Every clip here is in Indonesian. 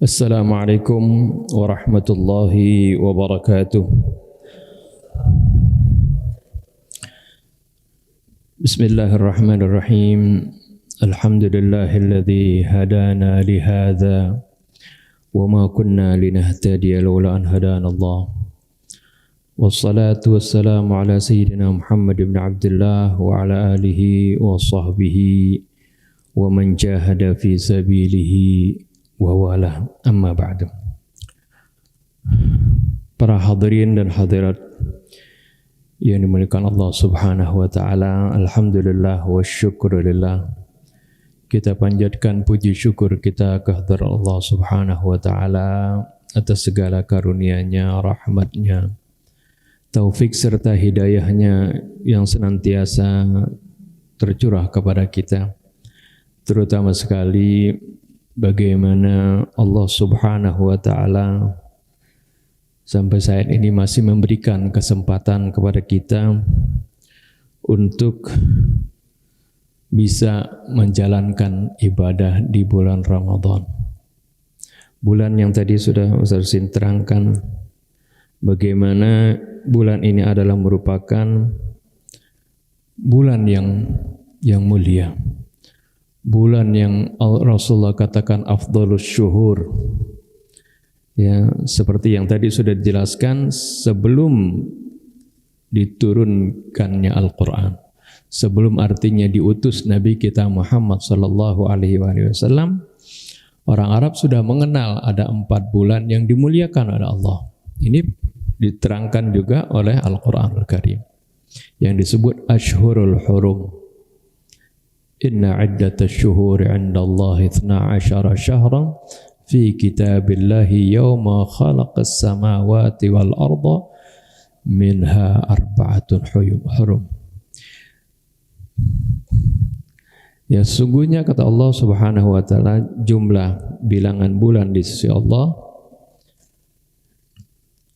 Assalamualaikum warahmatullahi wabarakatuh. Bismillahirrahmanirrahim. Alhamdulillahilladzi hadana lihadza wa ma kunna linahtadiya laula an hadanallah. Wassalatu wassalamu ala sayyidina Muhammad ibn Abdullah wa ala alihi wa sahbihi wa man jahada fi sabilihi wa wala, amma ba'du. Para hadirin dan hadirat yang dimuliakan Allah Subhanahu wa taala, alhamdulillah wa syukurillah. Kita panjatkan puji syukur kita kehadirat Allah Subhanahu wa taala atas segala karunia-Nya, rahmat-Nya, taufik serta hidayah-Nya yang senantiasa tercurah kepada kita. Terutama sekali bagaimana Allah Subhanahu wa taala sampai saat ini masih memberikan kesempatan kepada kita untuk bisa menjalankan ibadah di bulan Ramadan. Bulan yang tadi sudah Ustaz Husin terangkan bagaimana bulan ini adalah merupakan bulan yang mulia. Bulan yang Rasulullah katakan afdhalus syuhur. Ya, seperti yang tadi sudah dijelaskan sebelum diturunkannya Al-Qur'an. Sebelum artinya diutus Nabi kita Muhammad sallallahu alaihi wasallam, orang Arab sudah mengenal ada 4 bulan yang dimuliakan oleh Allah. Ini diterangkan juga oleh Al-Qur'anul Karim yang disebut Ashhurul Hurum. Inna iddatash syuhuri 'indallahi 12 syahran fi kitabillahi yawma khalaqas samawati wal arda minha arba'atun hurum. Ya, sungguhnya kata Allah Subhanahu wa taala, jumlah bilangan bulan di sisi Allah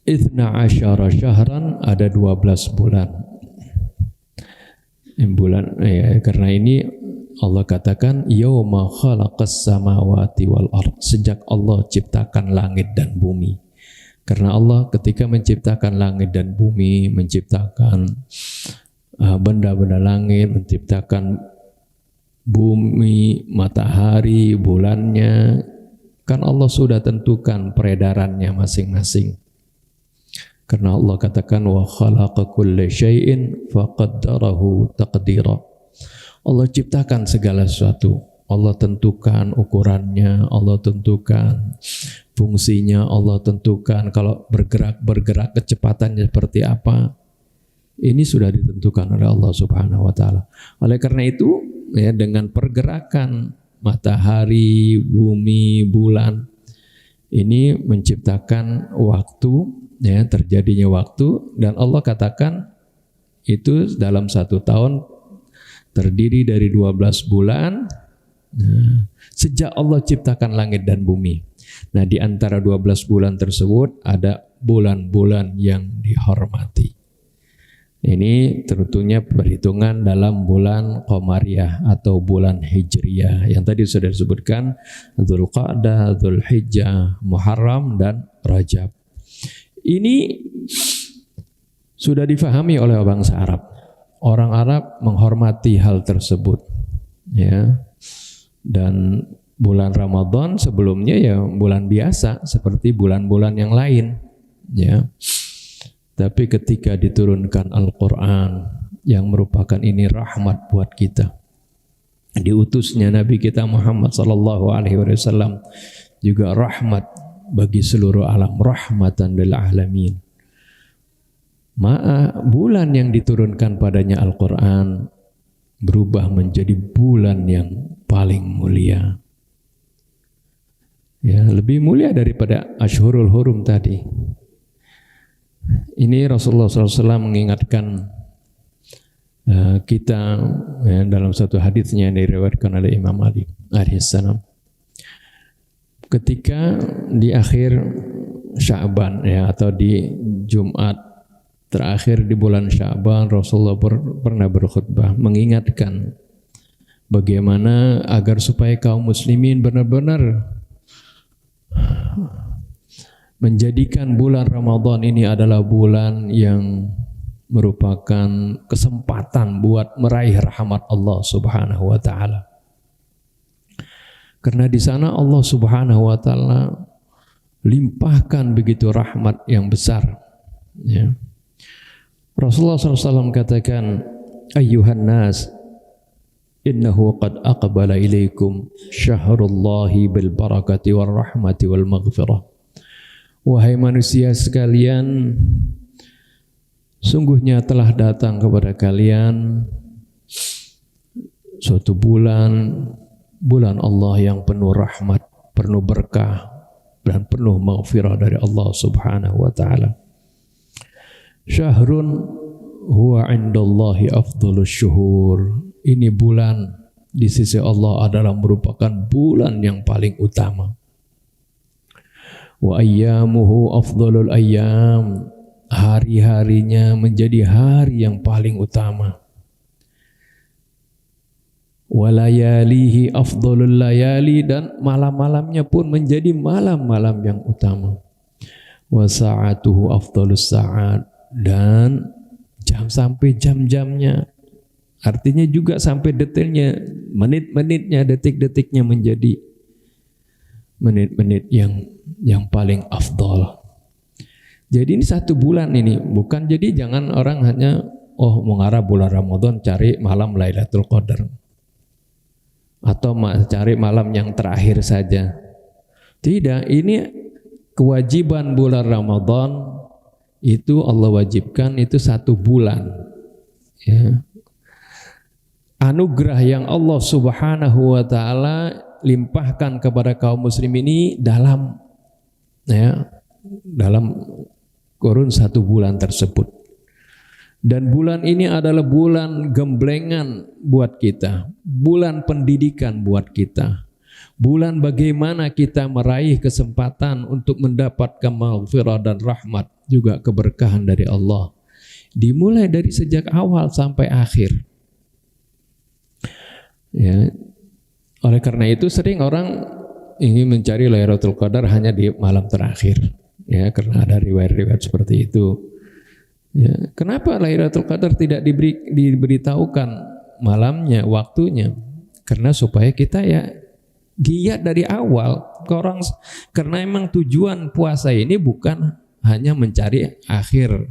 12 syahran, ada 12 bulan. Karena ini Allah katakan yauma khalaqas samawati wal ard, sejak Allah ciptakan langit dan bumi. Karena Allah ketika menciptakan langit dan bumi, menciptakan benda-benda langit, menciptakan bumi, matahari, bulannya, kan Allah sudah tentukan peredarannya masing-masing. Karena Allah katakan wa khalaqa kulla syai'in faqaddarahu taqdira. Allah ciptakan segala sesuatu, Allah tentukan ukurannya, Allah tentukan fungsinya, Allah tentukan kalau bergerak kecepatannya seperti apa. Ini sudah ditentukan oleh Allah Subhanahu wa taala. Oleh karena itu, ya, dengan pergerakan matahari, bumi, bulan, ini menciptakan waktu, ya, terjadinya waktu, dan Allah katakan itu dalam 1 tahun terdiri dari 12 bulan. Nah, sejak Allah ciptakan langit dan bumi. Nah, di antara 12 bulan tersebut ada bulan-bulan yang dihormati. Ini tentunya perhitungan dalam bulan Qamariyah atau bulan Hijriyah yang tadi sudah disebutkan, Dzulqa'dah, Dzulhijjah, Muharram, dan Rajab. Ini sudah difahami oleh bangsa Arab. Orang Arab menghormati hal tersebut, ya. Dan bulan Ramadan sebelumnya ya bulan biasa seperti bulan-bulan yang lain, ya. Tapi ketika diturunkan Al-Qur'an yang merupakan ini rahmat buat kita, diutusnya Nabi kita Muhammad sallallahu alaihi wasallam juga rahmat bagi seluruh alam, rahmatan lil alamin. Bulan yang diturunkan padanya Al-Quran berubah menjadi bulan yang paling mulia, ya, lebih mulia daripada Ashhurul Hurum tadi. Ini Rasulullah SAW mengingatkan kita, ya, dalam satu hadisnya yang diriwayatkan oleh Imam Ali alaihissalam, ketika di akhir Sya'ban, ya, atau di Jumat terakhir di bulan Sya'ban, Rasulullah pernah berkhutbah mengingatkan bagaimana agar supaya kaum muslimin benar-benar menjadikan bulan Ramadan ini adalah bulan yang merupakan kesempatan buat meraih rahmat Allah Subhanahu wa taala. Karena di sana Allah Subhanahu wa taala limpahkan begitu rahmat yang besar, ya. Rasulullah SAW katakan, ayyuhan nas, innahu qad aqbala ilaikum syahrullahi bil barakati wal rahmati wal maghfirah. Wahai manusia sekalian, sungguhnya telah datang kepada kalian suatu bulan Allah yang penuh rahmat, penuh berkah, dan penuh maghfirah dari Allah Subhanahu wa taala. Syahrun huwa 'indallahi afdhalus syuhur. Ini bulan di sisi Allah adalah merupakan bulan yang paling utama. Wa ayyamuhu afdhalul ayyam. Hari-harinya menjadi hari yang paling utama. Wa layalihi afdhalul layali, dan malam-malamnya pun menjadi malam-malam yang utama. Wa sa'atuhu afdhalus sa'at, dan sampai jam-jamnya, artinya juga sampai detailnya, menit-menitnya, detik-detiknya menjadi menit-menit yang paling afdal. Jadi ini satu bulan ini, bukan jadi jangan orang hanya mengarah bulan Ramadan cari malam Lailatul Qadar atau cari malam yang terakhir saja. Tidak, ini kewajiban bulan Ramadan itu Allah wajibkan itu satu bulan, ya. Anugerah yang Allah Subhanahu wa taala limpahkan kepada kaum muslim ini dalam kurun satu bulan tersebut. Dan bulan ini adalah bulan gemblengan buat kita, bulan pendidikan buat kita, bulan bagaimana kita meraih kesempatan untuk mendapatkan maghfirah dan rahmat, juga keberkahan dari Allah, dimulai dari sejak awal sampai akhir, ya. Oleh karena itu sering orang ingin mencari Lailatul Qadar hanya di malam terakhir, ya, karena ada riwayat-riwayat seperti itu. Ya, kenapa Lailatul Qadar tidak diberitahukan malamnya, waktunya? Karena supaya kita ya giat dari awal ke orang, karena memang tujuan puasa ini bukan hanya mencari akhir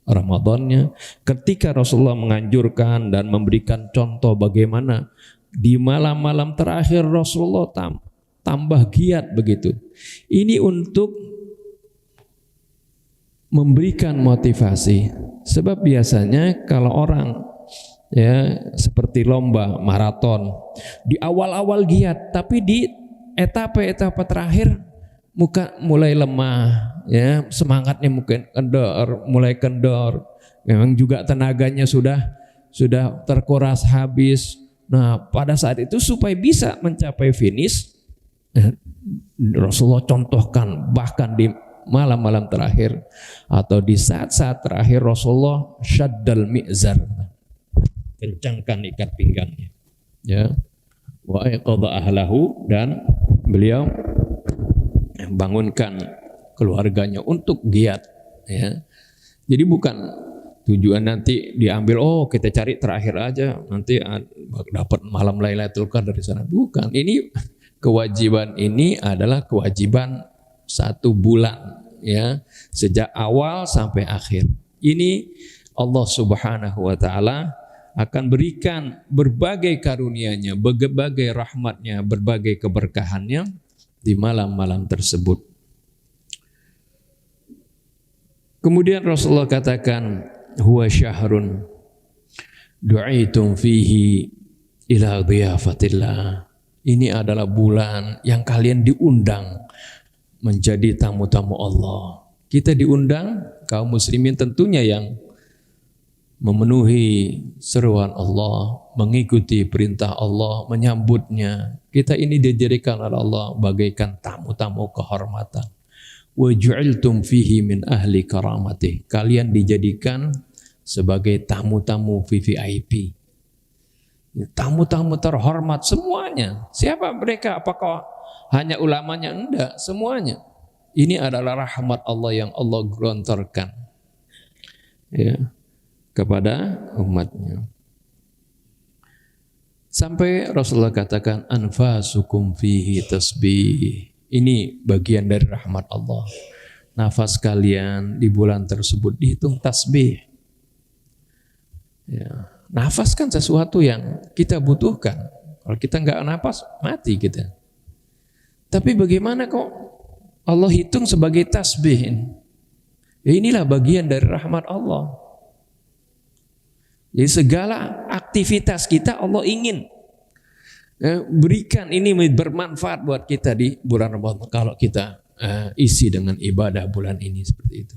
Ramadannya. Ketika Rasulullah menganjurkan dan memberikan contoh bagaimana di malam-malam terakhir Rasulullah tambah giat begitu. Ini untuk memberikan motivasi. Sebab biasanya kalau orang ya seperti lomba maraton, di awal-awal giat, tapi di etapa-etapa terakhir mulai lemah, ya, semangatnya mungkin mulai kendor. Memang juga tenaganya sudah terkuras habis. Nah, pada saat itu supaya bisa mencapai finish, Rasulullah contohkan bahkan di malam-malam terakhir atau di saat-saat terakhir Rasulullah syaddal mi'zar, kencangkan ikat pinggangnya, ya, wa aiqadha ahlahu, dan beliau bangunkan keluarganya untuk giat, ya. Jadi bukan tujuan nanti diambil, kita cari terakhir aja, nanti dapat malam Lailatul Qadar dari sana. Bukan, ini kewajiban ini adalah kewajiban satu bulan, ya, sejak awal sampai akhir. Ini Allah Subhanahu wa taala akan berikan berbagai karunia-Nya, berbagai rahmat-Nya, berbagai keberkahannya di malam-malam tersebut. Kemudian Rasulullah katakan, huwa syahrun du'itum fihi ila dhiyafatillah. Ini adalah bulan yang kalian diundang menjadi tamu-tamu Allah. Kita diundang, kaum muslimin tentunya yang memenuhi seruan Allah, mengikuti perintah Allah, menyambutnya. Kita ini dijadikan oleh Allah bagaikan tamu-tamu kehormatan. Wa ju'iltum fihi min ahli karamatih. Kalian dijadikan sebagai tamu-tamu VVIP. Tamu-tamu terhormat semuanya. Siapa mereka? Apakah hanya ulamanya? Enggak, semuanya. Ini adalah rahmat Allah yang Allah gelontorkan ya, kepada umatnya. Sampai Rasulullah katakan anfasukum fihi tasbih. Ini bagian dari rahmat Allah. Nafas kalian di bulan tersebut dihitung tasbih. Ya. Nafas kan sesuatu yang kita butuhkan. Kalau kita nggak nafas, mati kita. Tapi bagaimana kok Allah hitung sebagai tasbih ini? Ya inilah bagian dari rahmat Allah. Jadi segala aktivitas kita Allah ingin berikan ini bermanfaat buat kita di bulan Ramadan kalau kita isi dengan ibadah bulan ini seperti itu.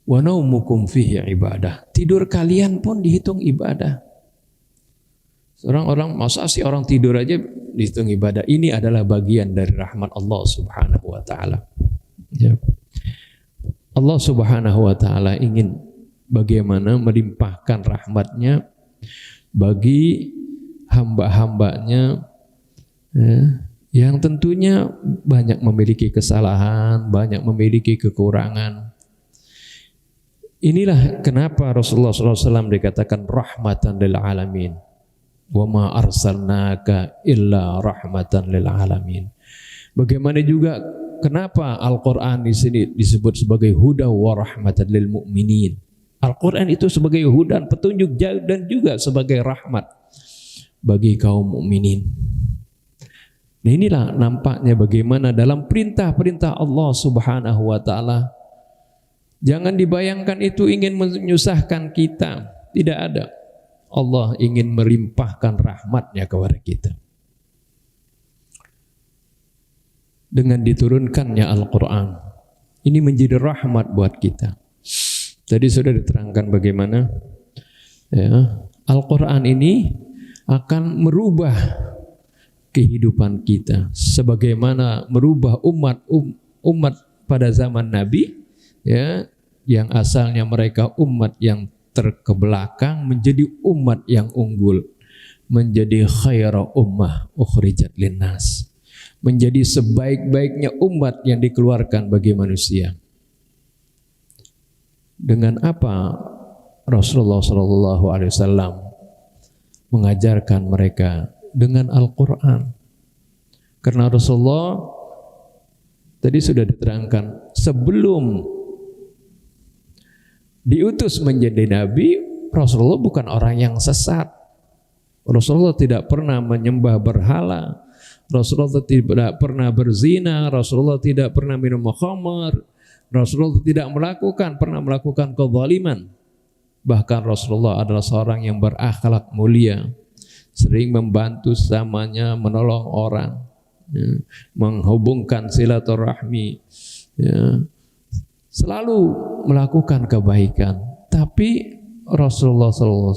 Wa naumukum fihi ibadah. Tidur kalian pun dihitung ibadah. Orang masa sih orang tidur aja dihitung ibadah. Ini adalah bagian dari rahmat Allah Subhanahu wa taala. Ya. Allah Subhanahu wa taala ingin bagaimana melimpahkan rahmatnya bagi hamba-hambanya yang tentunya banyak memiliki kesalahan, banyak memiliki kekurangan. Inilah kenapa Rasulullah SAW dikatakan rahmatan lil alamin. Wa ma arsalnaka illa rahmatan lil alamin. Bagaimana juga kenapa Al-Qur'an di sini disebut sebagai huda wa rahmatan lil mu'minin. Al-Quran itu sebagai hudan, petunjuk, dan juga sebagai rahmat bagi kaum mukminin. Nah inilah nampaknya bagaimana dalam perintah-perintah Allah Subhanahu wa taala, jangan dibayangkan itu ingin menyusahkan kita. Tidak ada. Allah ingin melimpahkan rahmatnya kepada kita. Dengan diturunkannya Al-Quran, ini menjadi rahmat buat kita. Tadi sudah diterangkan bagaimana ya, Al-Quran ini akan merubah kehidupan kita, sebagaimana merubah umat pada zaman Nabi ya, yang asalnya mereka umat yang terkebelakang menjadi umat yang unggul, menjadi khaira ummah ukhrijat linnas, menjadi sebaik-baiknya umat yang dikeluarkan bagi manusia. Dengan apa Rasulullah SAW mengajarkan mereka? Dengan Al-Quran. Karena Rasulullah tadi sudah diterangkan, sebelum diutus menjadi Nabi, Rasulullah bukan orang yang sesat. Rasulullah tidak pernah menyembah berhala, Rasulullah tidak pernah berzina, Rasulullah tidak pernah minum khamar, Rasulullah tidak pernah melakukan kezaliman. Bahkan Rasulullah adalah seorang yang berakhlak mulia, sering membantu sesamanya, menolong orang, ya, menghubungkan silaturahmi, ya, selalu melakukan kebaikan. Tapi Rasulullah SAW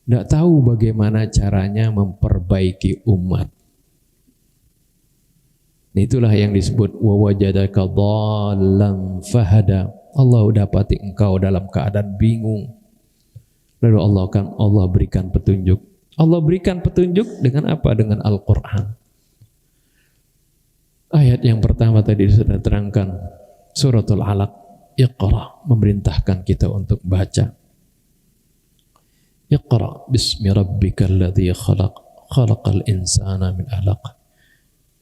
tidak tahu bagaimana caranya memperbaiki umat. Itulah yang disebut wa wajadaka dhallan fahada. Allah dapati engkau dalam keadaan bingung, lalu Allah berikan petunjuk. Allah berikan petunjuk dengan apa? Dengan Al-Quran. Ayat yang pertama tadi sudah terangkan, suratul Alaq, Iqra, memerintahkan kita untuk baca. Iqra bismi rabbikal ladzi khalaq, khalaqal insana min 'alaq.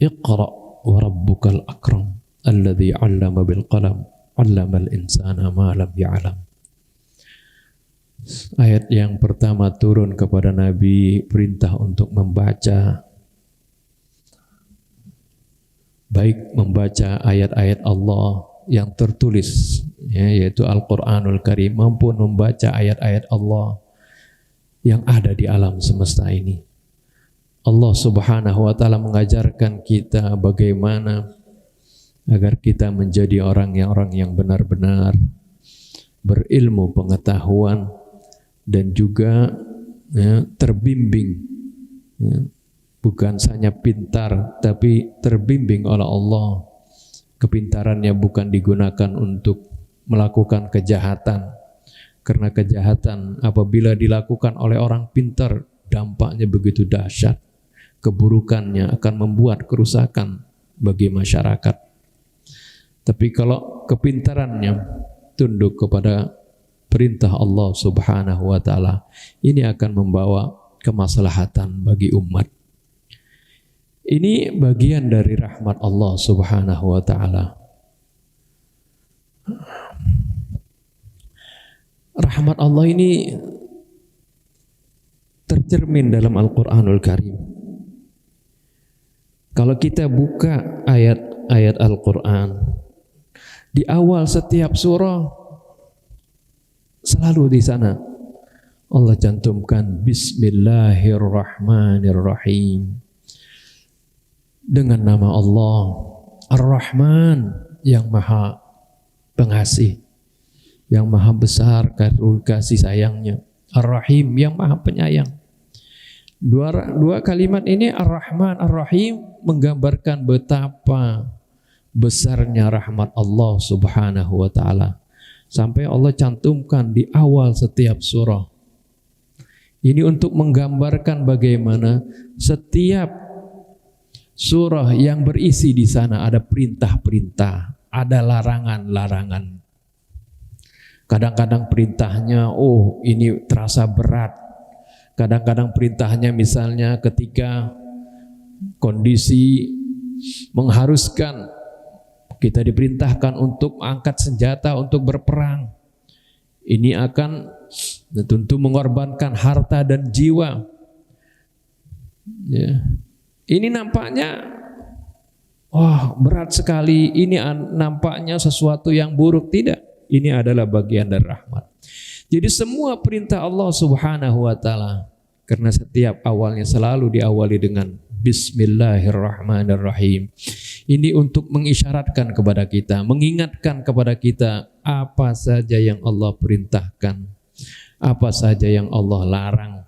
Iqra wa rabbukal akram alladzi 'allama bil qalam 'allamal insana ma lam ya'lam. Ayat yang pertama turun kepada Nabi, perintah untuk membaca, baik membaca ayat-ayat Allah yang tertulis ya, yaitu Al-Qur'anul Karim, maupun membaca ayat-ayat Allah yang ada di alam semesta ini. Allah Subhanahu wa taala mengajarkan kita bagaimana agar kita menjadi orang yang benar-benar berilmu pengetahuan dan juga ya, terbimbing, ya, bukan hanya pintar tapi terbimbing oleh Allah. Kepintarannya bukan digunakan untuk melakukan kejahatan, karena kejahatan apabila dilakukan oleh orang pintar dampaknya begitu dahsyat. keburukannya akan membuat kerusakan bagi masyarakat. Tapi kalau kepintarannya tunduk kepada perintah Allah Subhanahu wa taala, ini akan membawa kemaslahatan bagi umat. Ini bagian dari rahmat Allah Subhanahu wa taala. Rahmat Allah ini tercermin dalam Al-Qur'anul Karim. Kalau kita buka ayat-ayat Al-Qur'an, di awal setiap surah selalu di sana Allah cantumkan Bismillahirrahmanirrahim, dengan nama Allah Ar-Rahman, yang maha pengasih, yang maha besar kasih sayangnya, Ar-Rahim, yang maha penyayang. Dua kalimat ini, Ar-Rahman, Ar-Rahim, menggambarkan betapa besarnya rahmat Allah Subhanahu wa taala. Sampai Allah cantumkan di awal setiap surah. Ini untuk menggambarkan bagaimana setiap surah yang berisi di sana ada perintah-perintah, ada larangan-larangan. Kadang-kadang perintahnya, oh ini terasa berat. Kadang-kadang perintahnya misalnya ketika kondisi mengharuskan, kita diperintahkan untuk angkat senjata untuk berperang. Ini akan tentu mengorbankan harta dan jiwa. Ya. Ini nampaknya berat sekali, ini nampaknya sesuatu yang buruk. Tidak, ini adalah bagian dari rahmat. Jadi semua perintah Allah Subhanahu wa taala, karena setiap awalnya selalu diawali dengan Bismillahirrahmanirrahim. Ini untuk mengisyaratkan kepada kita, mengingatkan kepada kita apa saja yang Allah perintahkan, apa saja yang Allah larang,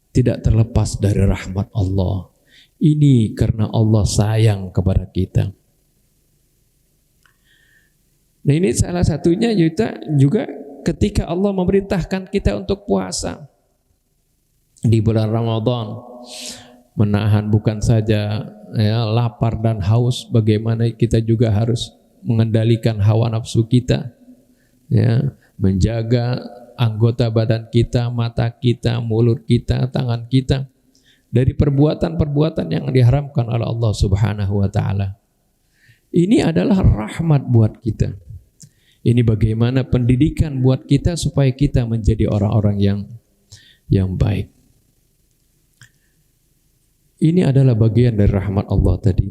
tidak terlepas dari rahmat Allah. Ini karena Allah sayang kepada kita. Nah, ini salah satunya juga ketika Allah memerintahkan kita untuk puasa di bulan Ramadan, menahan bukan saja lapar dan haus, bagaimana kita juga harus mengendalikan hawa nafsu kita, menjaga anggota badan kita, mata kita, mulut kita, tangan kita dari perbuatan-perbuatan yang diharamkan oleh Allah Subhanahu wa taala. Ini adalah rahmat buat kita. Ini bagaimana pendidikan buat kita supaya kita menjadi orang-orang yang baik. Ini adalah bagian dari rahmat Allah tadi.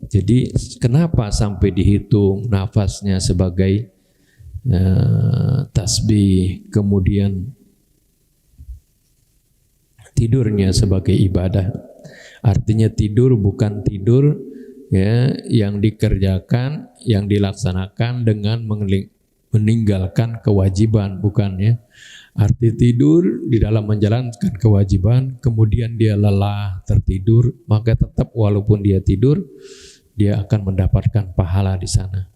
Jadi kenapa sampai dihitung nafasnya sebagai tasbih, kemudian tidurnya sebagai ibadah. Artinya tidur bukan tidur yang dikerjakan, yang dilaksanakan dengan meninggalkan kewajiban, bukan ya. Arti tidur di dalam menjalankan kewajiban, kemudian dia lelah, tertidur, maka tetap walaupun dia tidur, dia akan mendapatkan pahala di sana.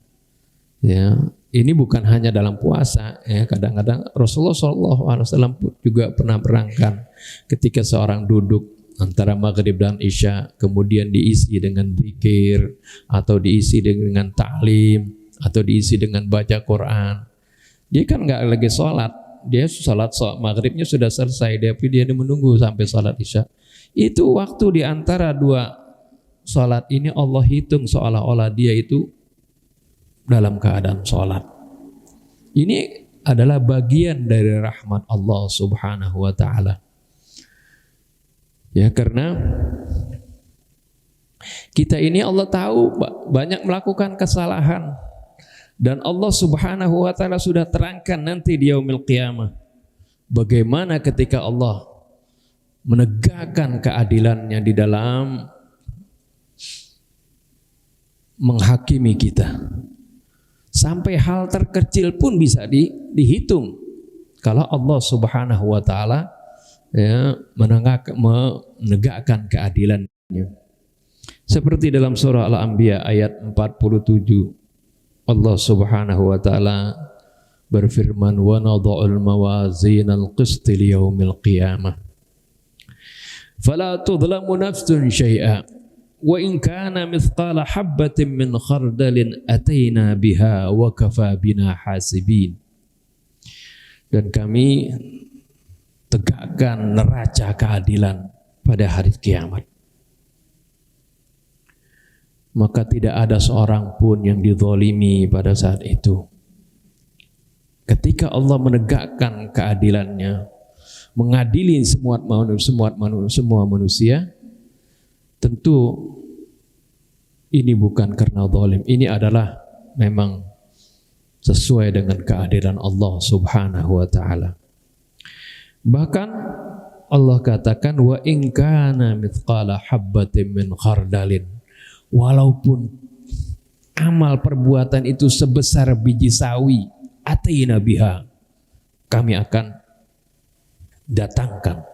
Ya, ini bukan hanya dalam puasa, ya. Kadang-kadang Rasulullah SAW juga pernah berangkat ketika seorang duduk antara maghrib dan isya, kemudian diisi dengan zikir, atau diisi dengan ta'lim, atau diisi dengan baca Quran. Dia kan nggak lagi sholat, dia sholat maghribnya sudah selesai, tapi dia menunggu sampai sholat isya. Itu waktu di antara dua sholat ini Allah hitung seolah-olah dia itu dalam keadaan sholat. Ini adalah bagian dari rahmat Allah Subhanahu wa ta'ala. Ya, karena kita ini Allah tahu banyak melakukan kesalahan, dan Allah Subhanahu wa ta'ala sudah terangkan nanti di yaumil qiyamah bagaimana ketika Allah menegakkan keadilannya di dalam menghakimi kita. Sampai hal terkecil pun bisa dihitung kalau Allah Subhanahu wa ta'ala menegakkan keadilannya. Seperti dalam surah Al-Anbiya ayat 47, Allah Subhanahu wa ta'ala berfirman, wa nadha'ul mawazinal qisti liyaumil qiyamah. Fala tudlamu nafsun syai'a wa in kana mithqala habbatin min khardalin ataina biha wa kafa bina hasibin. Dan kami tegakkan neraca keadilan pada hari kiamat. Maka tidak ada seorang pun yang dizalimi pada saat itu. Ketika Allah menegakkan keadilannya, mengadili semua manusia, tentu ini bukan karena zalim. Ini adalah memang sesuai dengan keadilan Allah Subhanahu wa taala. Bahkan Allah katakan wa in kana mithqala habbatin min khardalin, walaupun amal perbuatan itu sebesar biji sawi, ataina biha, kami akan datangkan.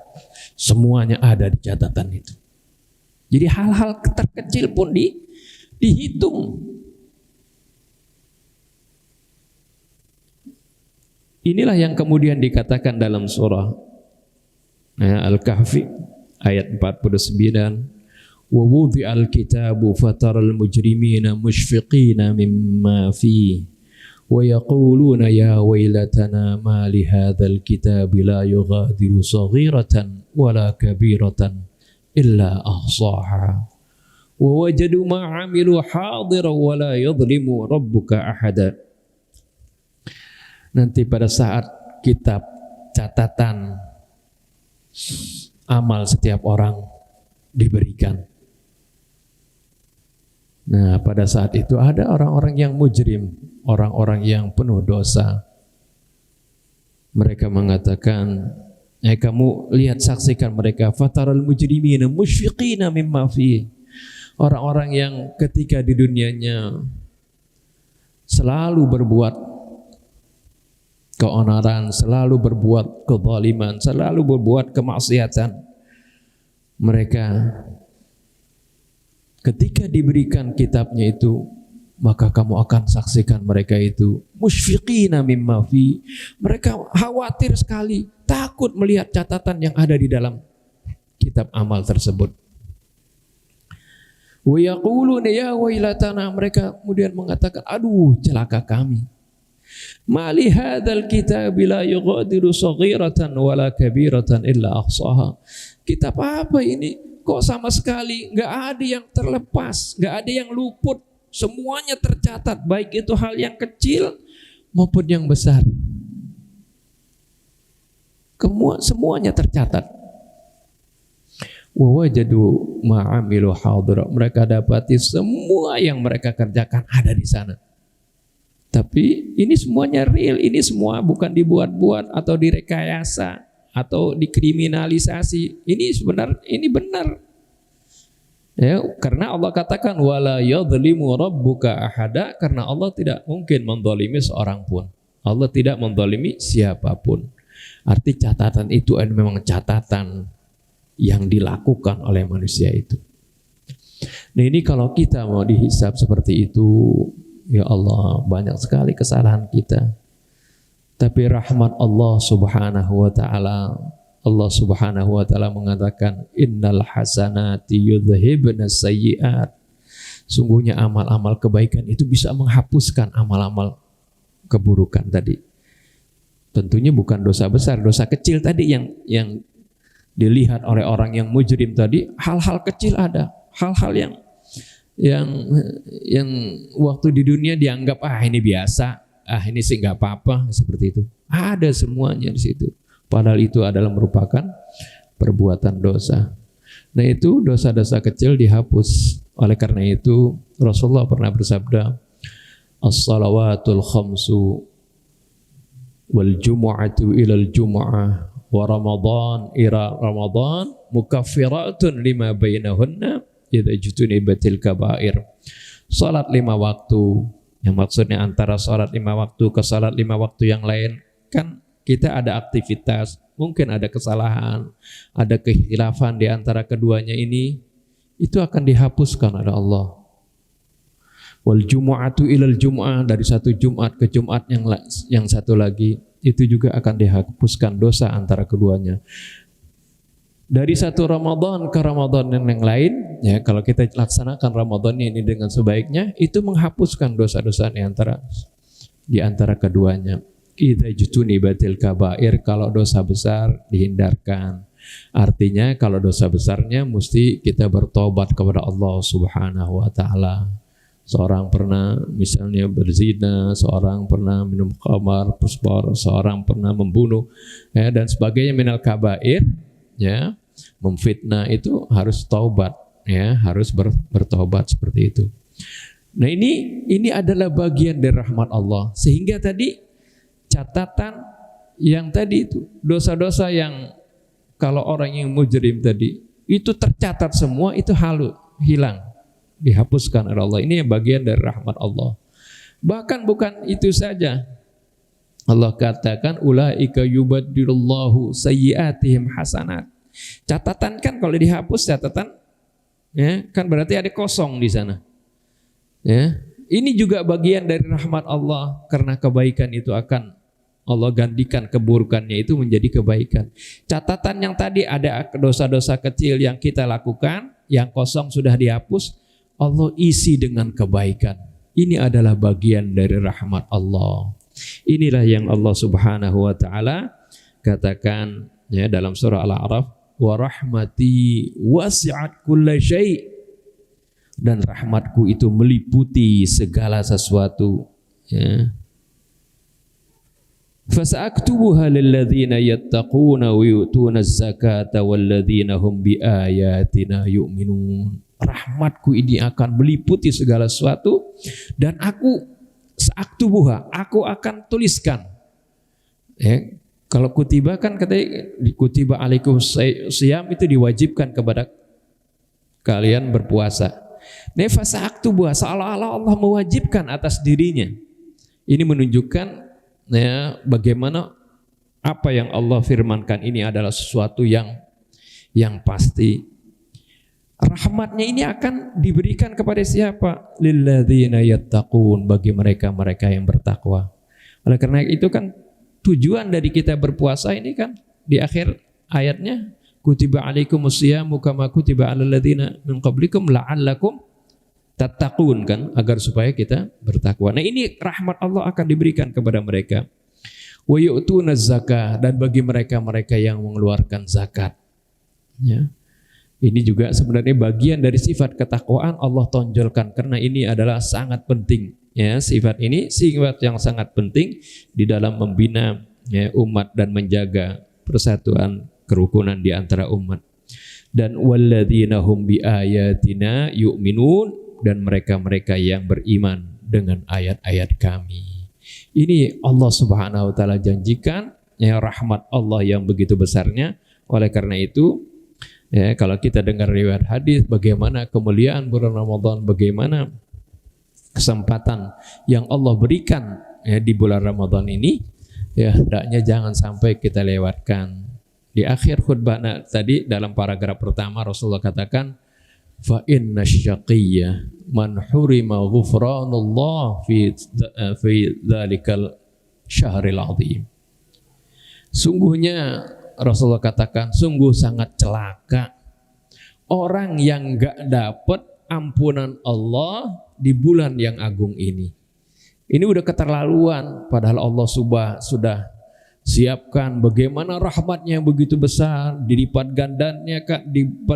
Semuanya ada di catatan itu. Jadi hal-hal terkecil pun dihitung. Inilah yang kemudian dikatakan dalam surah Al-Kahfi ayat 49. Wa wudi'al kitabu fataral mujrimina mushfiqina mimma fihi wa yaquluna ya waylatana ma li hadzal kitabi la yughadiru saghiratan wala kabiratan illa ahsaha wa wajadu ma 'amilu hadiran wa la yadhlimu rabbuka ahada. Nanti pada saat kitab catatan amal setiap orang diberikan. Nah, pada saat itu ada orang-orang yang mujrim, orang-orang yang penuh dosa. Mereka mengatakan, kamu lihat, saksikan mereka, fataral mujrimina musyfiqina mimma fi. Orang-orang yang ketika di dunianya selalu berbuat keonaran, selalu berbuat kezaliman, selalu berbuat kemaksiatan. Mereka ketika diberikan kitabnya itu, maka kamu akan saksikan mereka itu musyfiqina mimma fi. Mereka khawatir sekali, takut melihat catatan yang ada di dalam kitab amal tersebut. Wa yaquluna ya wailatana, mereka kemudian mengatakan, aduh celaka kami. Ma li hadzal kitabi la yughadiru saghiratan wala kabiratan illa ahsaha. Kitab apa ini? Kok sama sekali nggak ada yang terlepas, nggak ada yang luput, semuanya tercatat, baik itu hal yang kecil maupun yang besar. Semuanya tercatat. Wa wajadu ma 'amilu hadira, mereka dapati semua yang mereka kerjakan ada di sana. Tapi ini semuanya real, ini semua bukan dibuat-buat atau direkayasa atau dikriminalisasi. Ini benar. Ya, karena Allah katakan wala yadhlimu rabbuka ahada, karena Allah tidak mungkin menzalimi seorang pun. Allah tidak menzalimi siapapun. Arti catatan itu memang catatan yang dilakukan oleh manusia itu. Nah, ini kalau kita mau dihisab seperti itu, ya Allah, banyak sekali kesalahan kita. Tapi rahmat Allah Subhanahu wa taala, Allah Subhanahu wa taala mengatakan innal hasanati yudhhibna sayyi'at. Sungguhnya amal-amal kebaikan itu bisa menghapuskan amal-amal keburukan tadi. Tentunya bukan dosa besar, dosa kecil tadi yang dilihat oleh orang yang mujrim tadi, hal-hal kecil ada, hal-hal yang waktu di dunia dianggap ini biasa, ini sih nggak apa-apa, seperti itu. Ada semuanya di situ. Padahal itu adalah merupakan perbuatan dosa. Nah, itu dosa-dosa kecil dihapus. Oleh karena itu Rasulullah pernah bersabda, as-salawatul khamsu wal jumu'atu ilal jumu'ah wa ramadan ila ramadan mukaffiratun lima bainahunna idza jutunibatil kabair. Salat 5 waktu, yang maksudnya antara salat 5 waktu ke salat 5 waktu yang lain, kan kita ada aktivitas, mungkin ada kesalahan, ada kekhilafan di antara keduanya ini, itu akan dihapuskan oleh Allah. Wal jumu'atu ilal jumu'ah, dari satu Jumat ke Jumat yang satu lagi, itu juga akan dihapuskan dosa antara keduanya. Dari satu Ramadan ke Ramadan yang lain, ya kalau kita laksanakan Ramadan ini dengan sebaiknya, itu menghapuskan dosa-dosa di antara keduanya. Idza jutunibatil kabair, kalau dosa besar dihindarkan. Artinya kalau dosa besarnya mesti kita bertobat kepada Allah Subhanahu wa taala. Seorang pernah misalnya berzina, seorang pernah minum khamar, seorang pernah membunuh, ya, dan sebagainya minal kabair, ya, memfitnah, itu harus taubat, ya, harus bertobat seperti itu. Nah, ini adalah bagian dari rahmat Allah. Sehingga tadi catatan yang tadi itu dosa-dosa yang kalau orang yang mujrim tadi itu tercatat semua, itu hilang, dihapuskan oleh Allah. Ini bagian dari rahmat Allah. Bahkan bukan itu saja. Allah katakan ulaika yubaddilullahu sayyiatihim hasanat. Catatan kan kalau dihapus catatan, ya kan berarti ada kosong di sana. Ya, ini juga bagian dari rahmat Allah, karena kebaikan itu akan Allah gantikan keburukannya itu menjadi kebaikan. Catatan yang tadi ada dosa-dosa kecil yang kita lakukan, yang kosong sudah dihapus, Allah isi dengan kebaikan. Ini adalah bagian dari rahmat Allah. Inilah yang Allah Subhanahu wa taala katakan, ya, dalam surah Al-A'raf, wa rahmati wasi'at kulla syai', dan rahmatku itu meliputi segala sesuatu, ya. Fasa'aktubuha lilladzina yattaquna wa yu'tuna az-zakata walladzina hum biayatina yu'minun. Rahmatku ini akan meliputi segala sesuatu, dan aku sa'aktubuha, aku akan tuliskan. Ya, kalau kutiba kan katanya kutiba alaikum siyam, itu diwajibkan kepada kalian berpuasa. Nefasa aktubuha, seolah-olah Allah mewajibkan atas dirinya. Ini menunjukkan, ya, bagaimana apa yang Allah firmankan ini adalah sesuatu yang pasti. Rahmatnya ini akan diberikan kepada siapa? Lilladzina yattaqun, bagi mereka-mereka yang bertakwa. Oleh karena itu kan tujuan dari kita berpuasa ini kan di akhir ayatnya, kutiba alaikumus syiyamu kama kutiba alal ladzina min qablikum la'allakum tattaqun, kan, agar supaya kita bertakwa. Nah, ini rahmat Allah akan diberikan kepada mereka. Wa yu'tunaz zakah, dan bagi mereka-mereka yang mengeluarkan zakat. Ya. Ini juga sebenarnya bagian dari sifat ketakwaan Allah tonjolkan, karena ini adalah sangat penting. Ya, sifat ini sifat yang sangat penting di dalam membina, ya, umat dan menjaga persatuan kerukunan di antara umat. Dan walladzina hum biayatina yu'minun, dan mereka-mereka yang beriman dengan ayat-ayat kami. Ini Allah Subhanahu wa taala janjikan, ya, rahmat Allah yang begitu besarnya. Oleh karena itu, ya, kalau kita dengar riwayat hadis bagaimana kemuliaan bulan Ramadan, bagaimana kesempatan yang Allah berikan, ya, di bulan Ramadan ini, ya, hendaknya jangan sampai kita lewatkan. Di akhir khutbah tadi dalam paragraf pertama Rasulullah katakan, fa inna syaqiyya man hurima ghufranullah fi dzalikal syahril azim. Sungguhnya Rasulullah katakan, sungguh sangat celaka orang yang enggak dapat ampunan Allah di bulan yang agung ini. Ini udah keterlaluan, padahal Allah sudah siapkan bagaimana rahmatnya yang begitu besar, dilipat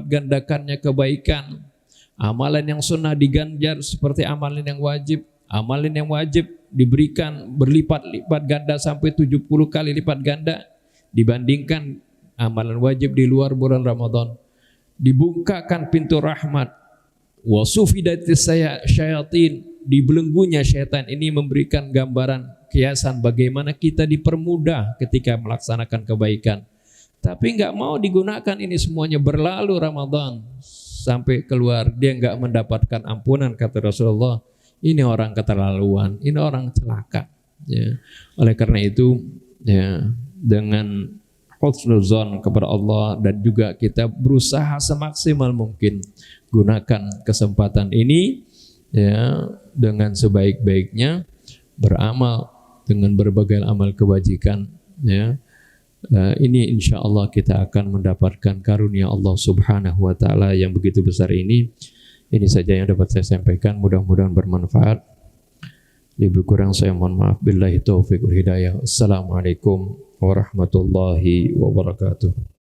gandakannya kebaikan. Amalan yang sunnah diganjar seperti amalan yang wajib. Amalan yang wajib diberikan berlipat-lipat ganda sampai 70 kali lipat ganda dibandingkan amalan wajib di luar bulan Ramadan. Dibukakan pintu rahmat. Wa sufidatis syayatin, dibelenggunya syaitan. Ini memberikan gambaran kiasan bagaimana kita dipermudah ketika melaksanakan kebaikan. Tapi enggak mau digunakan ini semuanya, berlalu Ramadan sampai keluar dia enggak mendapatkan ampunan, kata Rasulullah. Ini orang keterlaluan, ini orang celaka, ya. Oleh karena itu, ya, dengan husnuzon kepada Allah dan juga kita berusaha semaksimal mungkin gunakan kesempatan ini, ya, dengan sebaik-baiknya, beramal dengan berbagai amal kebajikan, ya, Ini insya Allah kita akan mendapatkan karunia Allah Subhanahu wa Ta'ala yang begitu besar ini. Ini saja yang dapat saya sampaikan, mudah-mudahan bermanfaat. Lebih kurang saya mohon maaf. Billahi taufiq wal hidayah. Assalamualaikum warahmatullahi wabarakatuh.